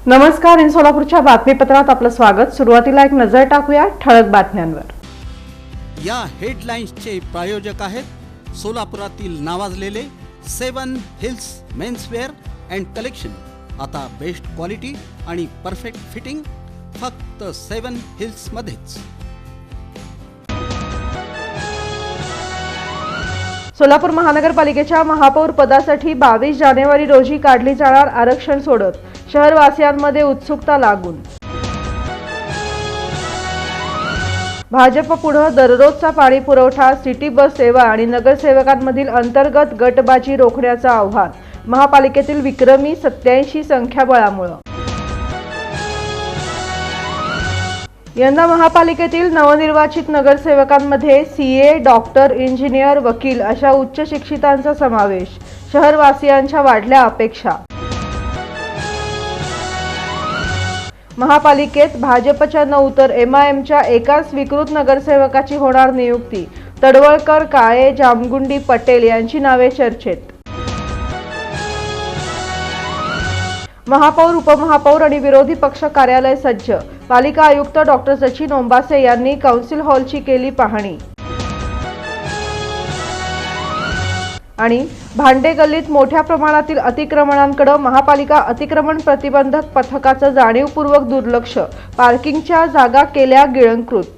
नमस्कार. इन सोलापूरच्या बातमीपत्रात आपलं स्वागत. सुरुवातीला एक नजर टाकूया ठळक बातम्यांवर. या हेडलाईन्सचे प्रायोजक आहेत सोलापुरातील नावाजलेले 7 हिल्स मेन्सवेअर अँड कलेक्शन. आता बेस्ट क्वालिटी आणि परफेक्ट फिटिंग फक्त 7 हिल्स मध्येच. सोलापूर महानगरपालिकेच्या महापौर पदासाठी 22 जानेवारी रोजी काढली जाणार आरक्षण सोडत शहरवासियांमध्ये उत्सुकता लागून. भाजप पुढे दररोजचा पाणी पुरवठा, सिटी बस सेवा आणि नगरसेवकांमधील अंतर्गत गटबाजी रोखण्याचं आव्हान महापालिकेतील विक्रमी 87 संख्याबळामुळे. यंदा महापालिकेतील नवनिर्वाचित नगरसेवकांमध्ये सीए, डॉक्टर, इंजिनियर, वकील अशा उच्च शिक्षितांचा समावेश. शहरवासियांच्या वाढल्या अपेक्षा. महापालिकेत भाजपच्या 9 तर MIMच्या एकाच स्वीकृत नगरसेवकाची होणार नियुक्ती. तडवळकर, काळे, जामगुंडी, पटेल यांची नावे चर्चेत. महापौर, उपमहापौर आणि विरोधी पक्ष कार्यालय सज्ज. पालिका आयुक्त डॉक्टर सचिन ओंबासे यांनी कौन्सिल हॉलची केली पाहणी. आणि भांडे गल्लीत मोठ्या प्रमाणातील अतिक्रमणांकडे महापालिका अतिक्रमण प्रतिबंधक पथकाचं जाणीवपूर्वक दुर्लक्ष. पार्किंगच्या जागा केल्या गिळंकृत.